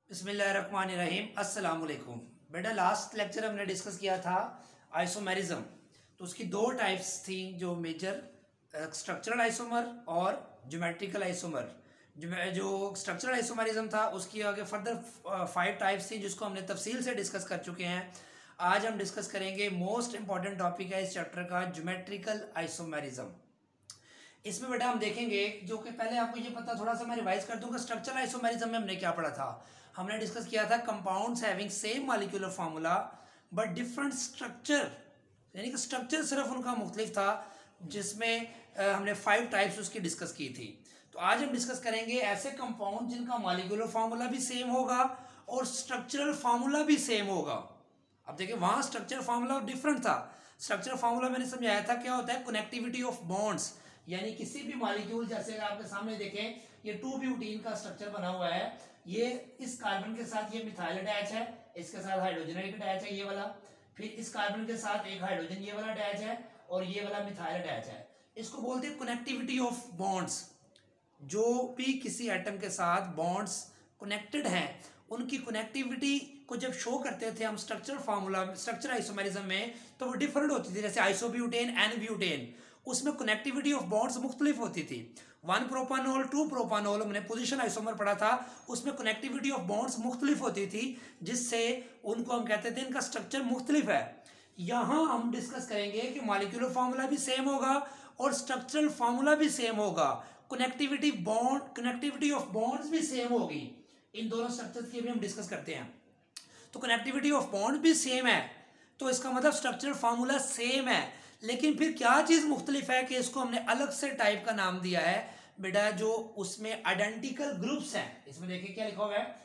बिस्मिल्लाहिर्रहमानिर्रहीम अस्सलाम वालेकुम। बेटा लास्ट लेक्चर हमने डिस्कस किया था आइसोमेरिज्म। तो उसकी दो टाइप्स थी जो मेजर, स्ट्रक्चरल आइसोमर और ज्योमेट्रिकल आइसोमर। जो स्ट्रक्चरल आइसोमेरिज्म था उसकी आगे फर्दर 5 टाइप्स थी जिसको हमने तफसील से डिस्कस कर चुके हैं। आज हम डिस्कस करेंगे मोस्ट इंपॉर्टेंट टॉपिक है इस चैप्टर का, ज्योमेट्रिकल आइसोमेरिज्म। इसमें बेटा हम देखेंगे, जो कि पहले आपको ये पता, थोड़ा सा मैं रिवाइज कर दूंगा। स्ट्रक्चरल आइसोमेरिज्म में हमने क्या पढ़ा था? हमने डिस्कस किया था compounds having same molecular formula but different structure, यानी कि स्ट्रक्चर सिर्फ उनका मुख्तलिफ था, जिसमें हमने 5 टाइप्स उसकी डिस्कस की थी। तो आज हम डिस्कस करेंगे ऐसे कंपाउंड जिनका मॉलिक्यूलर फार्मूला भी सेम होगा और स्ट्रक्चरल फार्मूला भी सेम होगा। अब देखिए, वहां स्ट्रक्चर फार्मूला डिफरेंट था। स्ट्रक्चर फार्मूला मैंने समझाया था क्या होता है, कनेक्टिविटी ऑफ बॉन्ड्स, यानी किसी भी मॉलिक्यूल, जैसे अगर आपके सामने देखें ये 2 ब्यूटीन का स्ट्रक्चर बना हुआ है, ये इस कार्बन के साथ ये मिथाइल अटैच है, इसके साथ हाइड्रोजन एक अटैच है ये वाला, फिर इस कार्बन के साथ एक हाइड्रोजन ये वाला अटैच है और ये वाला मिथाइल अटैच है। इसको बोलते हैं कनेक्टिविटी ऑफ बॉन्ड्स। जो भी किसी एटम के साथ बॉन्ड्स कनेक्टेड हैं उनकी कनेक्टिविटी को जब शो करते थे हम स्ट्रक्चर फार्मूला, स्ट्रक्चर आइसोमेरिज्म में, तो वो डिफरेंट होती थी। जैसे आइसोब्यूटेन, एन ब्यूटेन, उसमें कनेक्टिविटी ऑफ बॉन्ड्स मुख्तलिफ होती थी। 1 प्रोपानोल 2 प्रोपानोल, हमने पोजीशन आइसोमर पढ़ा था, उसमें कनेक्टिविटी ऑफ बॉन्ड्स मुख्तलिफ होती थी, जिससे उनको हम कहते थे इनका स्ट्रक्चर मुख्तलिफ है। यहां हम डिस्कस करेंगे कि मॉलिक्यूलर फार्मूला भी सेम होगा और स्ट्रक्चरल फार्मूला भी सेम होगा, कनेक्टिविटी ऑफ बॉन्ड्स भी सेम होगी। इन दोनों स्ट्रक्चर्स की भी हम डिस्कस करते हैं। तो कनेक्टिविटी ऑफ बॉन्ड भी सेम है, तो इसका मतलब स्ट्रक्चरल फार्मूला सेम है। लेकिन फिर क्या चीज मुख्तलिफ है कि इसको हमने अलग से टाइप का नाम दिया है बेटा, जो उसमें आइडेंटिकल ग्रुप्स हैं। इसमें देखिए क्या लिखा हुआ है,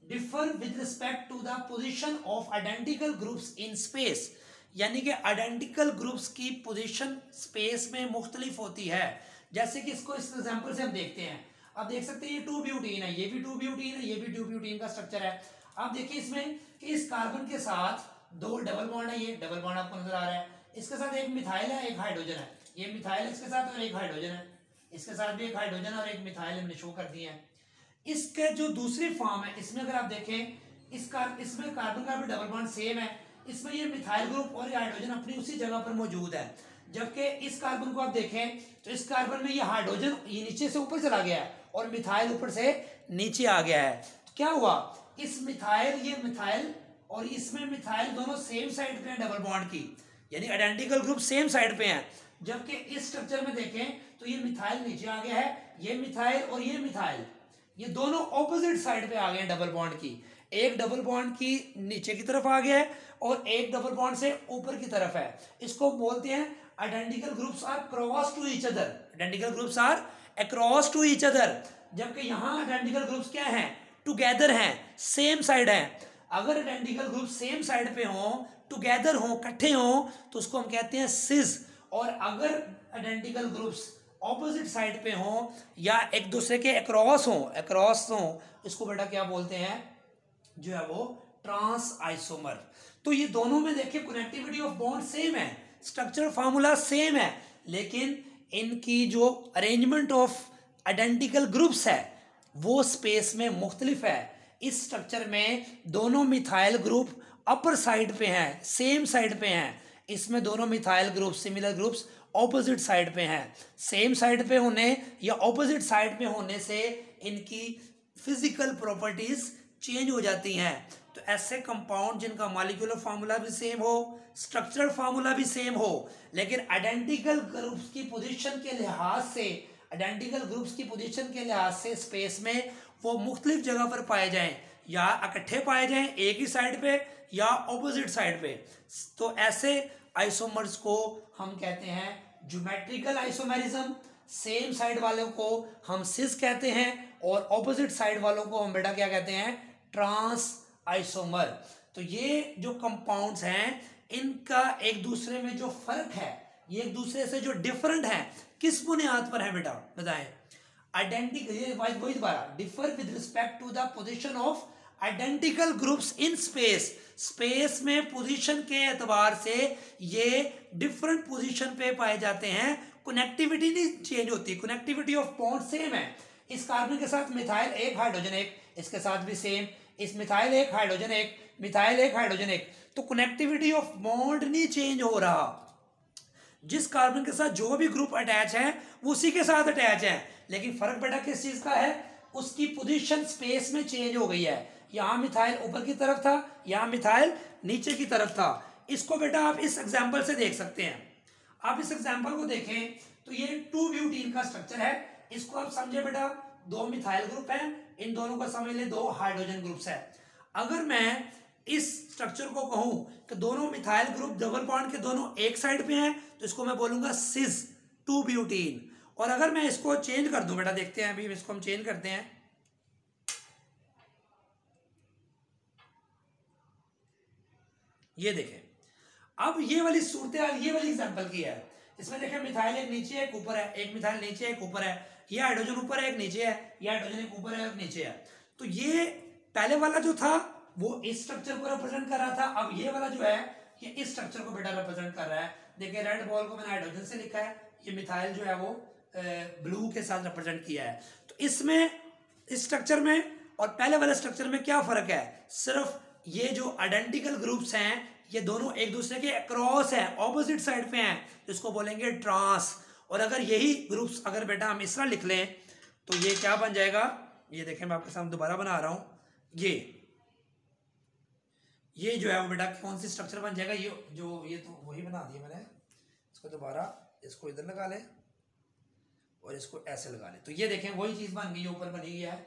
differ with respect to the position of identical groups in space, यानी कि आइडेंटिकल ग्रुप्स की पोजीशन स्पेस में मुख्तलिफ होती है। जैसे कि इसको इस एग्जांपल से हम देखते हैं। अब देख सकते हैं ये 2 ब्यूटीन है, ये भी 2 ब्यूटीन है, ये भी 2 ब्यूटीन का स्ट्रक्चर है। आप देखिए इसमें कि इस कार्बन के साथ 2 डबल बॉन्ड है, ये डबल बॉन्ड आपको नजर आ रहा है, इसके साथ एक मिथाइल है, एक हाइड्रोजन है, ये मिथाइल इसके साथ और एक हाइड्रोजन है, इसके साथ भी एक हाइड्रोजन और एक मिथाइल हमने शो कर दिए हैं। इसके जो दूसरी फॉर्म है, इसमें अगर आप देखें, इसमें कार्बन का भी डबल बॉन्ड सेम है, इसमें ये मिथाइल ग्रुप और ये हाइड्रोजन अपनी उसी जगह पर मौजूद है। जबकि इस कार्बन को आप देखें तो इस कार्बन में ये हाइड्रोजन ये नीचे से ऊपर चला गया है और मिथाइल ऊपर से नीचे आ गया है। तो क्या हुआ, इस मिथाइल, ये मिथाइल और इसमें मिथाइल दोनों सेम साइड पे हैं डबल बॉन्ड की, यानी आइडेंटिकल ग्रुप सेम साइड पे हैं। जबकि इस स्ट्रक्चर में देखें तो ये मिथाइल नीचे आ गया है, ये मिथाइल और ये मिथाइल, ये दोनों ऑपोजिट साइड पे आ गए हैं डबल बॉन्ड की। एक डबल बॉन्ड की नीचे की तरफ आ गया है और एक डबल बॉन्ड से ऊपर की तरफ है। इसको बोलते हैं identical groups are cross to each other, identical groups are across to each other. जबकि यहां आइडेंटिकल ग्रुप्स क्या हैं, टुगेदर हैं, सेम साइड हैं। अगर आइडेंटिकल ग्रुप सेम साइड पे हो, टुगेदर हो, इकट्ठे हो, तो उसको हम कहते हैं सिस। और अगर आइडेंटिकल ग्रुप्स ऑपोजिट साइड पे हो या एक दूसरे के अक्रॉस हो, इसको बेटा क्या बोलते हैं, जो है वो ट्रांस आइसोमर। तो ये दोनों में देखिए कनेक्टिविटी ऑफ बॉन्ड सेम है, स्ट्रक्चर फार्मूला सेम है, लेकिन इनकी जो अरेंजमेंट ऑफ आइडेंटिकल ग्रुप्स है वो स्पेस में मुख्तलिफ है। इस स्ट्रक्चर में दोनों मिथाइल ग्रुप अपर साइड पे हैं, सेम साइड पे हैं। इसमें दोनों methyl group, similar groups opposite side पे हैं। सेम साइड पे होने या ऑपोजिट साइड पे होने से इनकी फिजिकल प्रॉपर्टीज चेंज हो जाती हैं। तो ऐसे कंपाउंड जिनका मॉलिक्यूलर फार्मूला भी सेम हो, स्ट्रक्चरल फार्मूला भी सेम हो, लेकिन आइडेंटिकल ग्रुप्स की पोजीशन के लिहाज से, आइडेंटिकल ग्रुप्स की पोजीशन के लिहाज से स्पेस में वो मुख्तलिफ जगह पर पाए जाएं, या इकट्ठे पाए जाएं एक ही साइड पे या ऑपोजिट साइड पे, तो ऐसे आइसोमर्स को हम कहते हैं ज्योमेट्रिकल आइसोमेरिज्म। सेम साइड वालों को हम सिस कहते हैं और ऑपोजिट साइड वालों को हम बेटा क्या कहते हैं, ट्रांस आइसोमर। तो ये जो कंपाउंड्स हैं इनका एक दूसरे में जो फर्क है, ये एक दूसरे से जो डिफरेंट है, किस बुनियाद पर है बेटा बताएं। आइडेंटिकल, वही दोबारा, differ with respect to the position of identical groups in space, space में पोजीशन के एतबार से ये डिफरेंट पोजीशन पे पाए जाते हैं। कनेक्टिविटी नहीं चेंज होती, कनेक्टिविटी ऑफ बॉन्ड सेम है। इस कार्बन के साथ मिथाइल एक, हाइड्रोजन एक, इसके साथ भी सेम, इस मिथाइल एक हाइड्रोजन एक, मिथाइल एक हाइड्रोजन एक, तो कनेक्टिविटी ऑफ बॉन्ड नहीं चेंज हो रहा। जिस कार्बन के साथ जो भी ग्रुप अटैच है वो उसी के साथ अटैच है, लेकिन फर्क बेटा किस चीज का है, उसकी पोजीशन स्पेस में चेंज हो गई है। यहां मिथाइल ऊपर की तरफ था, यहां मिथाइल नीचे की तरफ था। इसको बेटा आप इस एग्जांपल से देख सकते हैं। आप इस एग्जांपल को देखें तो ये 2 ब्यूटीन का स्ट्रक्चर है। इसको आप समझे बेटा, 2 मिथाइल ग्रुप है, इन दोनों को समझ ले 2 हाइड्रोजन ग्रुप्स है। अगर मैं इस स्ट्रक्चर को कहूं कि दोनों मिथाइल ग्रुप डबल बॉन्ड के दोनों एक साइड पे हैं, तो इसको मैं बोलूंगा सिस 2 ब्यूटीन। और अगर मैं इसको चेंज कर दूं बेटा, देखते हैं अभी इसको हम चेंज करते हैं, ये देखें। अब ये वाली सूरत ये वाली एग्जांपल की है। इसमें देखें मिथाइल एक नीचे एक ऊपर है, एक मिथाइल नीचे एक ऊपर है, ये हाइड्रोजन ऊपर है एक नीचे है, ये हाइड्रोजन एक ऊपर है एक नीचे है। तो ये पहले वाला जो था वो इस स्ट्रक्चर को रिप्रेजेंट कर रहा था, अब ये वाला जो है ये इस स्ट्रक्चर को बेटा रिप्रेजेंट कर रहा है। देखिए रेड बॉल को मैंने हाइड्रोजन से लिखा है, ये मिथाइल जो है वो ब्लू के साथ रिप्रेजेंट किया है। तो इसमें इस स्ट्रक्चर में और पहले वाले स्ट्रक्चर में क्या फर्क है, सिर्फ ये जो आइडेंटिकल ग्रुप्स हैं ये दोनों एक दूसरे के अक्रॉस हैं, ऑपोजिट साइड पे हैं, तो इसको बोलेंगे ट्रांस। और अगर यही ग्रुप्स अगर बेटा हम इस तरह लिख लें तो ये क्या बन जाएगा, ये देखें मैं आपके सामने दोबारा बना रहा हूं, ये जो है वो बेटा कौन सी स्ट्रक्चर बन जाएगा, ये तो वही बना दिया मैंने। इसको दोबारा इसको इधर लगा ले और इसको ऐसे लगा ले, तो ये देखें वही चीज बन गई, ऊपर बनी है,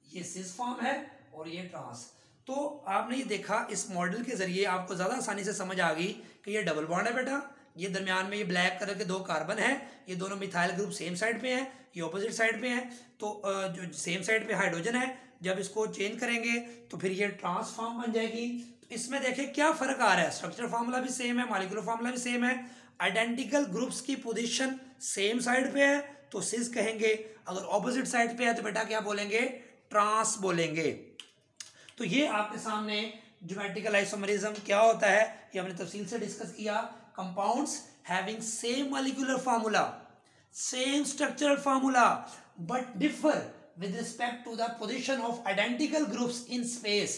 ये सिस फॉर्म है और ये ट्रांस। तो आपने ये देखा इस मॉडल के जरिए आपको ज्यादा आसानी से समझ आ गई कि ये डबल बॉन्ड है बेटा, ये दरमियान में ये ब्लैक कलर के 2 कार्बन है, ये दोनों मिथाइल ग्रुप सेम साइड पे हैं, ये ऑपोजिट साइड पे हैं, तो जो सेम साइड पे हाइड्रोजन है, जब इसको चेंज करेंगे तो फिर ये ट्रांस फॉर्म बन जाएगी। तो इसमें देखें क्या फर्क आ रहा है, स्ट्रक्चर फार्मूला भी सेम है, मॉलिक्यूलर फार्मूला भी सेम है, आइडेंटिकल ग्रुप्स की पोजीशन सेम साइड पे है तो सिस कहेंगे, अगर ऑपोजिट साइड पे है तो बेटा क्या बोलेंगे, ट्रांस बोलेंगे। तो ये आपके सामने ज्योमेट्रिकल आइसोमरिज्म क्या होता है ये हमने तफसील से डिस्कस किया। Compounds having same molecular formula, same structural formula but differ with respect to the position of identical groups in space.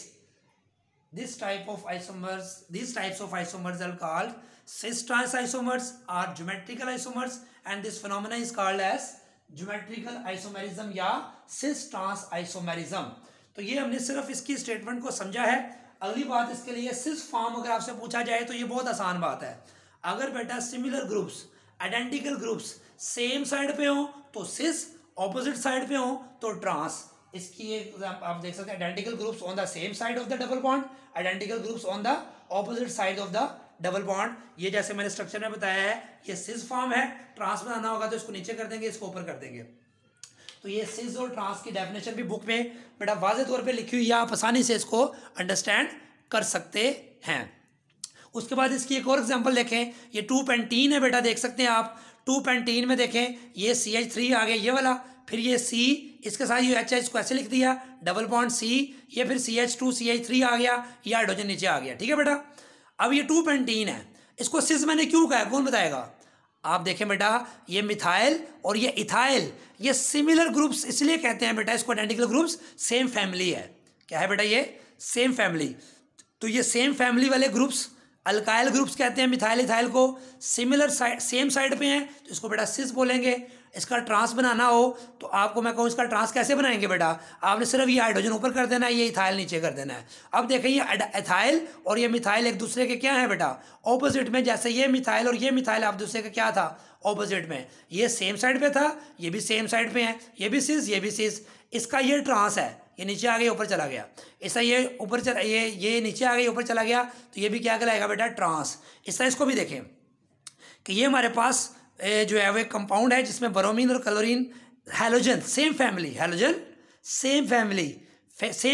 These types of isomers are called cis-trans isomers or geometrical isomers, and this phenomena is called as geometrical isomerism या cis-trans isomerism. तो ये हमने सिर्फ इसकी statement को समझा है। अगली बात इसके लिए सिस फॉर्म अगर आपसे पूछा जाए तो ये बहुत आसान बात है। अगर बेटा similar groups identical groups same side पे हो तो सिस, ऑपोजिट साइड पे हो तो ट्रांस। इसकी आप देख सकते हैं identical groups on the same side of the double bond, identical groups on the opposite side of the double bond. ये जैसे मैंने स्ट्रक्चर में बताया है ये सिस फॉर्म है, ट्रांस बनाना होगा तो इसको नीचे कर देंगे, इसको ऊपर कर देंगे। तो ये सिस और ट्रांस की डेफिनेशन भी बुक में बेटा वाज़ेह तौर पे लिखी हुई है, आप आसानी से इसको अंडरस्टैंड कर सकते हैं। उसके बाद इसकी एक और एग्जांपल देखें, ये 2 पेंटीन है बेटा, देख सकते हैं आप 2 पेंटीन में देखें ये CH3 आ गया ये वाला, फिर ये C इसके साथ ये H है, इसको ऐसे लिख दिया डबल बॉन्ड C, ये फिर CH2 CH3 आ गया, ये हाइड्रोजन नीचे आ गया, ठीक है बेटा। अब ये 2 पेंटीन है, इसको सिस मैंने क्यों कहा कौन बताएगा? आप देखें बेटा ये मिथाइल और ये इथाइल ये सिमिलर ग्रुप्स इसलिए कहते हैं बेटा इसको आइडेंटिकल ग्रुप्स, सेम फैमिली है। क्या है बेटा ये सेम फैमिली। तो ये सेम फैमिली वाले ग्रुप्स अल्काइल ग्रुप्स कहते हैं मिथाइल इथाइल को, सिमिलर साइड सेम साइड पे हैं तो इसको बेटा सिस बोलेंगे। इसका ट्रांस बनाना हो तो आपको मैं कहूँ इसका ट्रांस कैसे बनाएंगे बेटा, आपने सिर्फ ये हाइड्रोजन ऊपर कर देना है, ये इथाइल नीचे कर देना है। अब देखें ये इथाइल और ये मिथाइल एक दूसरे के क्या है बेटा ऑपोजिट में, जैसे ये मिथाइल और ये मिथाइल आप दूसरे का क्या था ऑपोजिट में, ये सेम साइड पे था ये भी सेम साइड पे है, ये भी सिस ये भी सिस। इसका ये ट्रांस है, ये नीचे आ गया ऊपर चला गया, ऐसा ये ऊपर चला ये नीचे आ गया ऊपर चला गया, तो ये भी क्या कहलाएगा बेटा ट्रांस। इस तरह इसको भी देखें कि ये हमारे पास जो है वो एक कंपाउंड है जिसमें ब्रोमीन और chlorine halogen same family, halogen same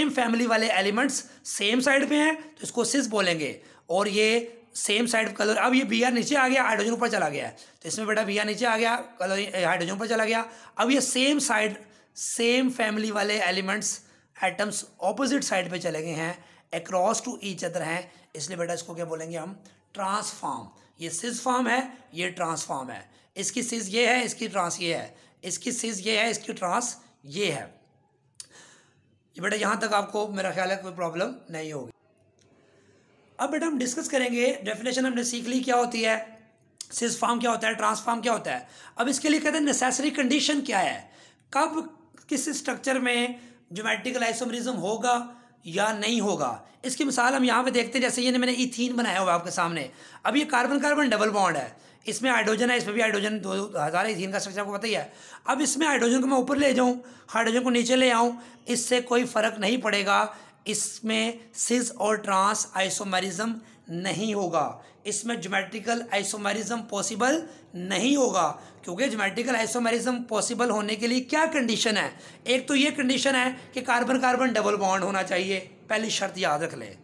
family वाले एलिमेंट्स सेम साइड पे हैं तो इसको सिस बोलेंगे। और ये सेम साइड कलर, अब ये Br नीचे आ गया हाइड्रोजन ऊपर चला गया है तो इसमें बेटा Br नीचे आ गया क्लोरीन हाइड्रोजन ऊपर चला गया। अब ये सेम साइड सेम फैमिली वाले एलिमेंट्स एटम्स ऑपोजिट साइड पे चले गए हैं, अक्रॉस टू ईच अदर हैं, इसलिए बेटा इसको क्या बोलेंगे हम ट्रांसफॉर्म। ये सिस फॉर्म है ये ट्रांसफॉर्म है, इसकी सिस ये है इसकी ट्रांस ये है, इसकी सिस ये है इसकी ट्रांस ये है। ये बेटा यहाँ तक आपको मेरा ख्याल है कोई प्रॉब्लम नहीं होगी। अब बेटा हम डिस्कस करेंगे, डेफिनेशन हमने सीख ली क्या होती है, सिस फॉर्म क्या होता है, ट्रांसफॉर्म क्या होता है। अब इसके लिए कहते हैं नेसेसरी कंडीशन क्या है, कब किस स्ट्रक्चर में ज्योमेट्रिकल आइसोमरिज्म होगा या नहीं होगा। इसकी मिसाल हम यहाँ पे देखते हैं, जैसे ये मैंने इथीन बनाया हुआ आपके सामने। अब ये कार्बन कार्बन डबल बॉन्ड है, इसमें हाइड्रोजन है, इसमें भी हाइड्रोजन 2000 इथीन का स्ट्रक्चर आपको पता ही है। अब इसमें हाइड्रोजन को मैं ऊपर ले जाऊँ, हाइड्रोजन को नीचे ले आऊँ, इससे कोई फ़र्क नहीं पड़ेगा, इसमें सिस और ट्रांस आइसोमरिज्म नहीं होगा, इसमें ज्योमेट्रिकल आइसोमरिज्म पॉसिबल नहीं होगा। क्योंकि ज्योमेट्रिकल आइसोमरिज्म पॉसिबल होने के लिए क्या कंडीशन है, एक तो ये कंडीशन है कि कार्बन कार्बन डबल बॉन्ड होना चाहिए, पहली शर्त याद रख लें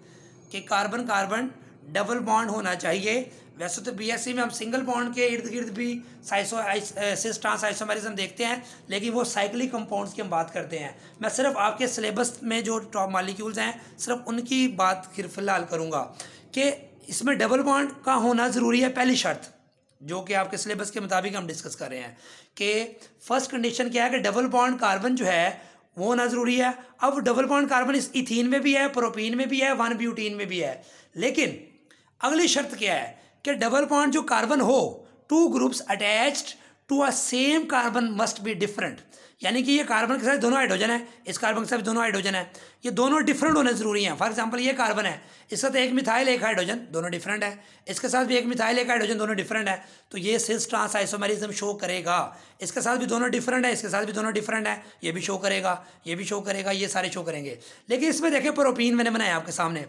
कि कार्बन कार्बन डबल बॉन्ड होना चाहिए। वैसे तो बीएससी में हम सिंगल बॉन्ड के इर्द गिर्द भी सिस ट्रांस आइसोमरिज्म देखते हैं, लेकिन वो साइक्लिक कंपाउंड्स की हम बात करते हैं। मैं सिर्फ आपके सिलेबस में जो टॉप मॉलिक्यूल्स हैं सिर्फ उनकी बात फिलहाल करूँगा कि इसमें डबल बॉन्ड का होना ज़रूरी है, पहली शर्त जो कि आपके सिलेबस के मुताबिक हम डिस्कस कर रहे हैं कि फर्स्ट कंडीशन क्या है कि डबल बॉन्ड कार्बन जो है वो होना ज़रूरी है। अब डबल बॉन्ड कार्बन इस इथीन में भी है, प्रोपीन में भी है, 1-ब्यूटीन में भी है। लेकिन अगली शर्त क्या है कि डबल बॉन्ड जो कार्बन हो, two groups attached to a same carbon must be different, यानी कि ये कार्बन के साथ दोनों हाइड्रोजन है, इस कार्बन के साथ दोनों हाइड्रोजन है, ये दोनों डिफरेंट होने ज़रूरी हैं। फॉर एग्जांपल ये कार्बन है, इसके साथ एक मिथाइल एक हाइड्रोजन, दोनों डिफरेंट है, इसके साथ भी एक मिथाइल एक हाइड्रोजन, दोनों डिफरेंट है, तो ये सिस ट्रांस आइसोमरिज्म शो करेगा। इसके साथ भी दोनों डिफरेंट है, इसके साथ भी दोनों डिफरेंट है, ये भी शो करेगा, ये भी शो करेगा, ये सारे शो करेंगे। लेकिन इसमें देखें प्रोपीन मैंने बनाया आपके सामने,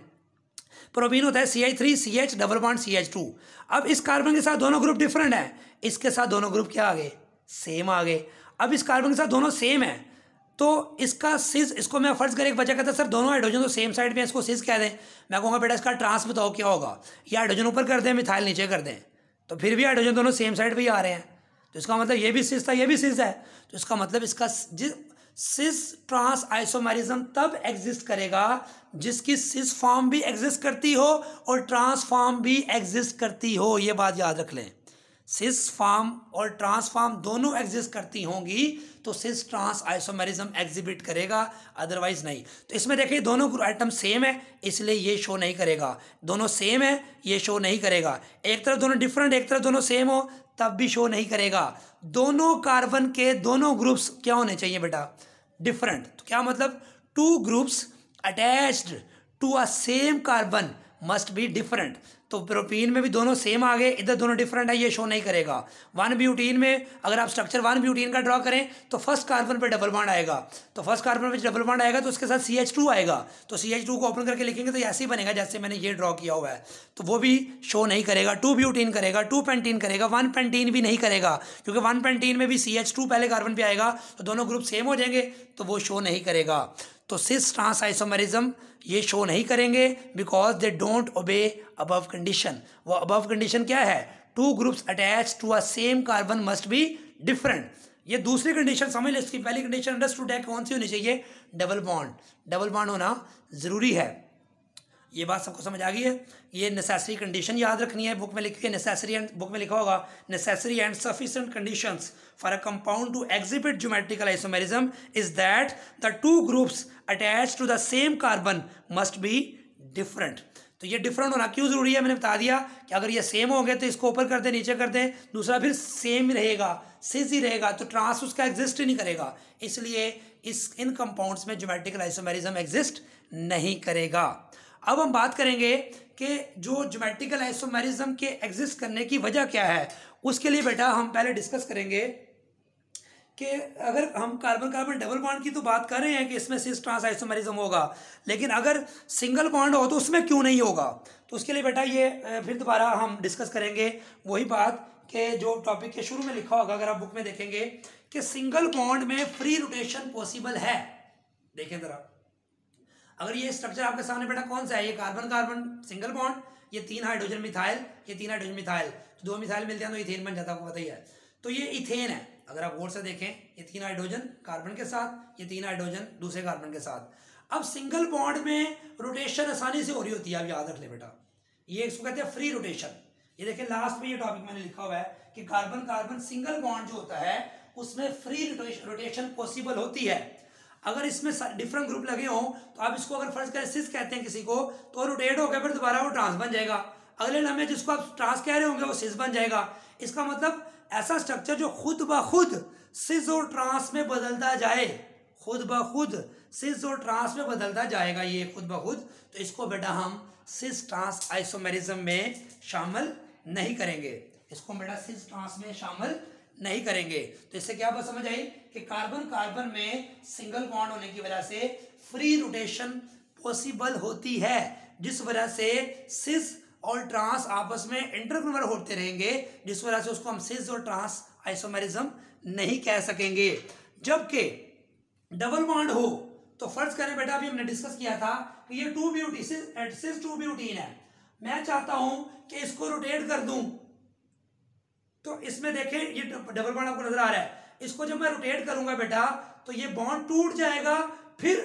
प्रोपीन होता है CH3CH डबल बॉन्ड CH2। अब इस कार्बन के साथ दोनों ग्रुप डिफरेंट है, इसके साथ दोनों ग्रुप क्या आ गए, सेम आ गए। अब इस कार्बन के साथ दोनों सेम है तो इसका सिस, इसको मैं फर्ज कर एक बच्चा कहता है सर दोनों हाइड्रोजन तो सेम साइड पे हैं, इसको सिस कह दें। मैं कहूँगा बेटा इसका ट्रांस बताओ क्या होगा, ये हाइड्रोजन ऊपर कर दें मिथाइल नीचे कर दें, तो फिर भी हाइड्रोजन दोनों सेम साइड पे ही आ रहे हैं, तो इसका मतलब ये भी सिस था ये भी सिस है, तो इसका मतलब इसका सिस ट्रांस आइसोमरिज्म तब एग्जिस्ट करेगा जिसकी सिस फॉर्म भी एग्जिस्ट करती हो और ट्रांस फॉर्म भी एग्जिस्ट करती हो। ये बात याद रख लें, सिस फॉर्म और ट्रांस फॉर्म दोनों एग्जिस्ट करती होंगी तो सिस ट्रांस आइसोमरिज्म एग्जिबिट करेगा, अदरवाइज नहीं। तो इसमें देखिए दोनों आइटम सेम है इसलिए ये शो नहीं करेगा, दोनों सेम है ये शो नहीं करेगा। एक तरफ दोनों डिफरेंट एक तरफ दोनों सेम हो तब भी शो नहीं करेगा। दोनों कार्बन के दोनों ग्रुप्स क्या होने चाहिए बेटा, डिफरेंट। तो क्या मतलब, two groups attached to a same carbon must be different. तो प्रोपीन में भी दोनों सेम आ गए, इधर दोनों डिफरेंट है, ये शो नहीं करेगा। 1-ब्यूटीन में अगर आप स्ट्रक्चर 1-ब्यूटीन का ड्रॉ करें तो फर्स्ट कार्बन पे डबल बॉन्ड आएगा, तो फर्स्ट कार्बन पे डबल बॉन्ड आएगा तो उसके साथ CH2 आएगा, तो CH2 को ओपन करके लिखेंगे तो ऐसे ही बनेगा जैसे मैंने ये ड्रॉ किया हुआ है, तो वो भी शो नहीं करेगा। 2-ब्यूटीन करेगा, 2-पेंटीन करेगा, 1-पेंटीन भी नहीं करेगा, क्योंकि 1-पेंटीन में भी CH2 पहले कार्बन पे आएगा तो दोनों ग्रुप सेम हो जाएंगे तो वो शो नहीं करेगा। तो सिस ट्रांस आइसोमरिज्म ये शो नहीं करेंगे because they don't obey above condition. वो अबव कंडीशन क्या है, two groups attach to a same carbon must be different. ये दूसरी कंडीशन समझ लो, इसकी पहली कंडीशन अंडरस्टूड है कौन सी होनी चाहिए, डबल बॉन्ड, डबल बॉन्ड होना ज़रूरी है। ये बात सबको समझ आ गई है। ये नेसेसरी कंडीशन याद रखनी है, बुक में लिखी है नेसेसरी एंड, बुक में लिखा होगा necessary and sufficient conditions for a compound to exhibit geometrical isomerism is that the two groups attached to the same carbon must be different. तो ये डिफरेंट होना क्यों ज़रूरी है, मैंने बता दिया कि अगर ये सेम हो गए तो इसको ऊपर कर दें नीचे कर दें, दूसरा फिर सेम रहेगा सिस ही रहेगा तो ट्रांस उसका एग्जिस्ट ही नहीं करेगा, इसलिए इन कंपाउंड्स में ज्योमेट्रिकल आइसोमेरिज्म एग्जिस्ट नहीं करेगा। अब हम बात करेंगे कि जो ज्योमेट्रिकल आइसोमेरिज्म के एग्जिस्ट करने की वजह क्या है। उसके लिए बेटा हम पहले डिस्कस करेंगे कि अगर हम कार्बन कार्बन डबल बॉन्ड की तो बात कर रहे हैं कि इसमें सिस ट्रांस आइसोमेरिज्म होगा, लेकिन अगर सिंगल बॉन्ड हो तो उसमें क्यों नहीं होगा। तो उसके लिए बेटा ये फिर दोबारा हम डिस्कस करेंगे वही बात कि जो टॉपिक के शुरू में लिखा होगा, अगर आप बुक में देखेंगे कि सिंगल बॉन्ड में फ्री रोटेशन पॉसिबल है। देखें जरा, अगर ये स्ट्रक्चर आपके सामने बेटा कौन सा है, ये कार्बन कार्बन सिंगल बॉन्ड, ये 3 हाइड्रोजन मिथाइल, ये 3 हाइड्रोजन मिथाइल, तो 2 मिथाइल मिलते हैं तो इथेन बन जाता है, आपको पता ही है। तो ये इथेन है, अगर आप गौर से देखें ये 3 हाइड्रोजन कार्बन के साथ, ये 3 हाइड्रोजन दूसरे कार्बन के साथ। अब सिंगल बॉन्ड में रोटेशन आसानी से हो रही होती है, आप याद रख ले बेटा, ये इसको कहते हैं फ्री रोटेशन। ये देखें लास्ट में ये टॉपिक मैंने लिखा हुआ है कि कार्बन कार्बन सिंगल बॉन्ड जो होता है उसमें फ्री रोटेशन पॉसिबल होती है। अगर इसमें डिफरेंट ग्रुप लगे हों तो आप इसको अगर फर्स्ट करें सिस कहते हैं किसी को, तो रोटेट हो गया, फिर दोबारा वो ट्रांस बन जाएगा। अगले लम्हे जिसको आप ट्रांस कह रहे होंगे वो सिस बन जाएगा। इसका मतलब ऐसा स्ट्रक्चर जो खुद ब खुद सिस और ट्रांस में बदलता जाए, खुद ब खुद सिस और ट्रांस में बदलता जाएगा, ये खुद ब खुद, तो इसको बेटा हम सिस ट्रांस आइसोमेरिज्म में शामिल नहीं करेंगे, इसको बेटा सिस ट्रांस में शामिल नहीं करेंगे। तो इससे क्या बात समझ आई कि कार्बन कार्बन में सिंगल बॉन्ड होने की वजह से फ्री रोटेशन पॉसिबल होती है, जिस वजह से सिस और ट्रांस आपस में इंटरकन्वर्ट होते रहेंगे, जिस वजह से उसको हम सिस और ट्रांस आइसोमेरिज्म नहीं कह सकेंगे। जबकि डबल बॉन्ड हो तो फर्ज करें बेटा, अभी हमने डिस्कस किया था कि ये 2 ब्यूटीन सिस 2 ब्यूटीन है, मैं चाहता हूं कि इसको रोटेट कर दूं, तो इसमें देखें ये डबल बॉन्ड आपको नजर आ रहा है, इसको जब मैं रोटेट करूंगा बेटा तो ये बॉन्ड टूट जाएगा, फिर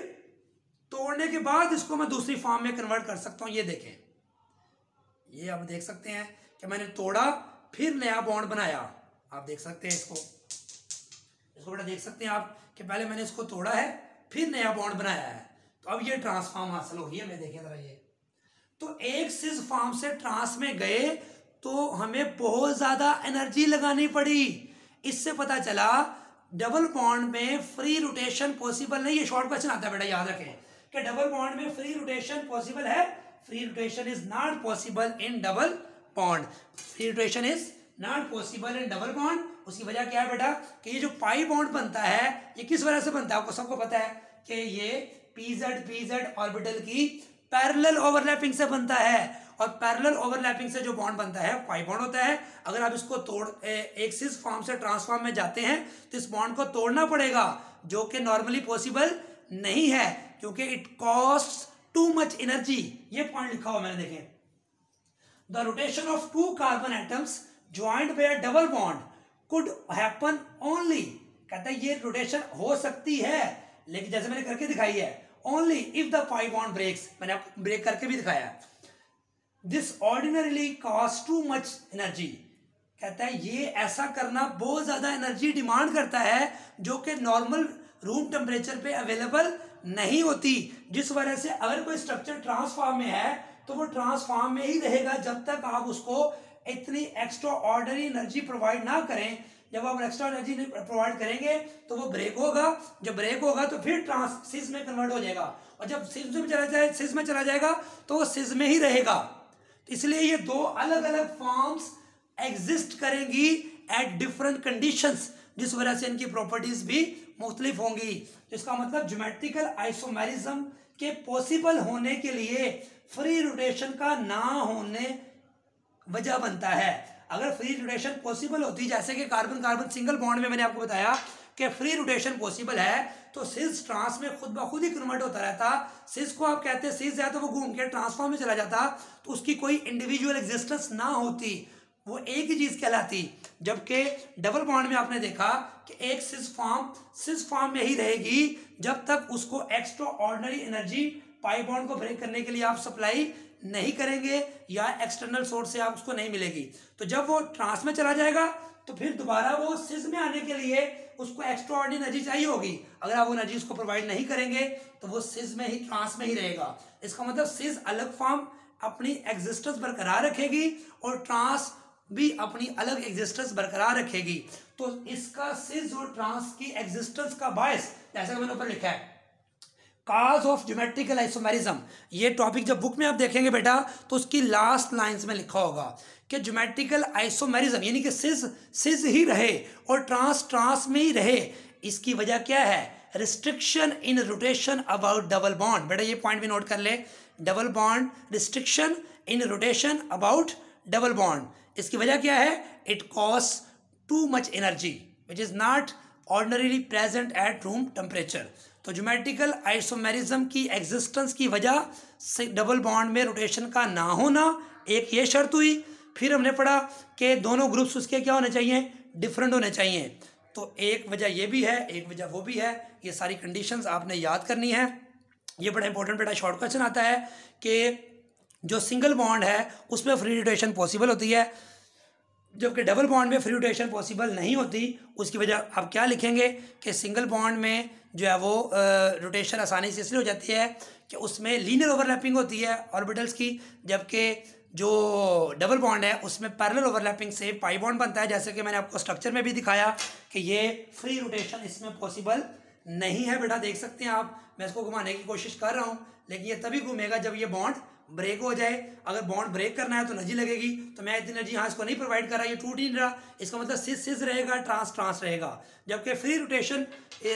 तोड़ने के बाद इसको मैं दूसरी फॉर्म में कन्वर्ट कर सकता हूं। ये देखें, ये आप देख सकते हैं कि मैंने तोड़ा फिर नया बॉन्ड बनाया, आप देख सकते हैं इसको बेटा देख सकते हैं आप कि पहले मैंने इसको तोड़ा है फिर नया बॉन्ड बनाया है, तो अब ये ट्रांसफॉर्म हासिल हो गई है। मैं देखें जरा, ये तो एक सिस फॉर्म से ट्रांस में गए तो हमें बहुत ज्यादा एनर्जी लगानी पड़ी। इससे पता चला डबल बॉन्ड में फ्री रोटेशन पॉसिबल नहीं। ये शॉर्ट क्वेश्चन आता है बेटा, याद रखें कि डबल बॉन्ड में फ्री रोटेशन पॉसिबल है, free rotation is not possible in double bond, free rotation is not possible in double bond. उसकी वजह क्या है बेटा कि ये जो पाई बॉन्ड बनता है ये किस वजह से बनता है, आपको सबको पता है कि ये pz ऑर्बिटल की पैरेलल ओवरलैपिंग से बनता है, और पैरेलल ओवरलैपिंग से जो बॉन्ड बनता है पाई बॉन्ड होता है। अगर आप इसको एक सिस फॉर्म से ट्रांसफॉर्म में जाते हैं तो इस बॉन्ड को तोड़ना पड़ेगा, जो कि नॉर्मली पॉसिबल नहीं है, क्योंकि it cost too much energy. ये पॉइंट लिखा हुआ मैंने, देखें, the rotation of 2 carbon atoms joint by a double bond could happen only, कहता है ये रोटेशन हो सकती है, लेकिन जैसे मैंने करके दिखाई है, only if the pi bond breaks, मैंने आपको ब्रेक करके भी दिखाया। This ordinarily cost too much energy, कहता है ये ऐसा करना बहुत ज्यादा एनर्जी डिमांड करता है, जो कि नॉर्मल रूम टेम्परेचर पे अवेलेबल नहीं होती, जिस वजह से अगर कोई स्ट्रक्चर ट्रांसफॉर्म में है तो वो ट्रांसफॉर्म में ही रहेगा जब तक आप उसको इतनी एक्स्ट्रा ऑर्डिनरी एनर्जी प्रोवाइड ना करें। जब आप एक्स्ट्रा एनर्जी प्रोवाइड करेंगे तो वो ब्रेक होगा, जब ब्रेक होगा तो फिर सिस में कन्वर्ट हो जाएगा, और जब सिस में चला जाएगा तो वो सिस में ही रहेगा। तो इसलिए ये 2 अलग अलग फॉर्म्स एग्जिस्ट करेंगी एट डिफरेंट कंडीशंस, जिस वजह से इनकी प्रॉपर्टीज भी मुख्तलिफ होंगी। तो इसका मतलब ज्योमेट्रिकल आइसोमेरिज्म के पॉसिबल होने के लिए फ्री रोटेशन का ना होने वजह बनता है। अगर फ्री रोटेशन पॉसिबल होती, जैसे कि कार्बन कार्बन सिंगल बॉन्ड में मैंने आपको बताया कि फ्री रोटेशन पॉसिबल है, तो सिस ट्रांस में खुद ब खुद ही कन्वर्ट होता रहता। सिस को आप कहते हैं सिस है तो वो घूम के ट्रांसफॉर्म में चला जाता, तो उसकी कोई इंडिविजुअल एग्जिस्टेंस ना होती, वो एक ही चीज कहलाती। जबकि डबल बॉन्ड में आपने देखा कि एक सिस फॉर्म में ही रहेगी जब तक उसको extra ordinary energy pi bond को ब्रेक करने के लिए आप सप्लाई नहीं करेंगे या एक्सटर्नल सोर्स से आप उसको नहीं मिलेगी। तो जब वो ट्रांस में चला जाएगा तो फिर दोबारा वो सिस में आने के लिए उसको एक्स्ट्रा ऑर्डिनरी एनर्जी चाहिए होगी। अगर आप वो एनर्जी उसको प्रोवाइड नहीं करेंगे तो वो सिस में ही ट्रांस में ही रहेगा। इसका मतलब सिस अलग फॉर्म अपनी एग्जिस्टेंस बरकरार रखेगी और ट्रांस भी अपनी अलग एग्जिस्टेंस बरकरार रखेगी। तो इसका सिस और ट्रांस की एग्जिस्टेंस का बायस, जैसा कि मैंने ऊपर लिखा है, काज ऑफ ज्योमेट्रिकल आइसोमेरिज्म, ये टॉपिक जब बुक में आप देखेंगे बेटा तो उसकी लास्ट लाइंस में लिखा होगा कि ज्योमेट्रिकल आइसोमेरिज्म यानी कि सिस ही रहे और ट्रांस में ही रहे। इसकी वजह क्या है? Restriction in rotation about double bond. बेटा ये पॉइंट भी नोट कर ले, double bond restriction in rotation about double bond. इसकी वजह क्या है? It cost too much energy which is not ordinarily present at room temperature. तो ज्योमेट्रिकल आइसोमेरिज्म की एग्जिस्टेंस की वजह से डबल बॉन्ड में रोटेशन का ना होना एक ये शर्त हुई। फिर हमने पढ़ा कि दोनों ग्रुप्स उसके क्या होने चाहिए? डिफरेंट होने चाहिए। तो एक वजह ये भी है, एक वजह वो भी है। ये सारी कंडीशंस आपने याद करनी है। ये बड़ा इंपॉर्टेंट बेटा शॉर्ट क्वेश्चन आता है कि जो सिंगल बॉन्ड है उसमें फ्री रोटेशन पॉसिबल होती है, जबकि डबल बॉन्ड में फ्री रोटेशन पॉसिबल नहीं होती। उसकी वजह आप क्या लिखेंगे कि सिंगल बॉन्ड में जो है वो रोटेशन आसानी से इसलिए हो जाती है कि उसमें लीनियर ओवरलैपिंग होती है ऑर्बिटल्स की, जबकि जो डबल बॉन्ड है उसमें पैरेलल ओवरलैपिंग से पाई बॉन्ड बनता है। जैसे कि मैंने आपको स्ट्रक्चर में भी दिखाया कि ये फ्री रोटेशन इसमें पॉसिबल नहीं है बेटा, देख सकते हैं आप। मैं इसको घुमाने की कोशिश कर रहा हूँ, लेकिन ये तभी घूमेगा जब ये बॉन्ड ब्रेक हो जाए। अगर बॉन्ड ब्रेक करना है तो एनर्जी लगेगी, तो मैं इतनी एनर्जी यहाँ इसको नहीं प्रोवाइड कर रहा, ये टूट ही नहीं रहा, इसका मतलब सिस सिस रहेगा, ट्रांस ट्रांस रहेगा। जबकि फ्री रोटेशन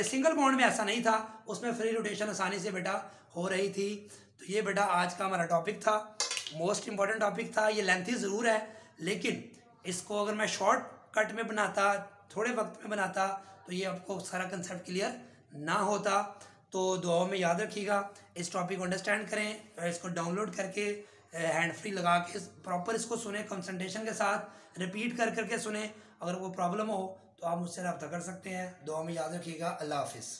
सिंगल बॉन्ड में ऐसा नहीं था, उसमें फ्री रोटेशन आसानी से बेटा हो रही थी। तो ये बेटा आज का हमारा टॉपिक था, मोस्ट इंपॉर्टेंट टॉपिक था। ये लेंथी ज़रूर है, लेकिन इसको अगर मैं शॉर्ट कट में बनाता, थोड़े वक्त में बनाता, तो ये आपको सारा कंसेप्ट क्लियर ना होता। तो दुआओं में याद रखिएगा, इस टॉपिक को अंडरस्टैंड करें, इसको डाउनलोड करके हैंड फ्री लगा के प्रॉपर इसको सुने, कंसंट्रेशन के साथ रिपीट कर करके सुने। अगर वो प्रॉब्लम हो तो आप मुझसे रब्ता कर सकते हैं। दुआ में याद रखिएगा। अल्लाह हाफिज़।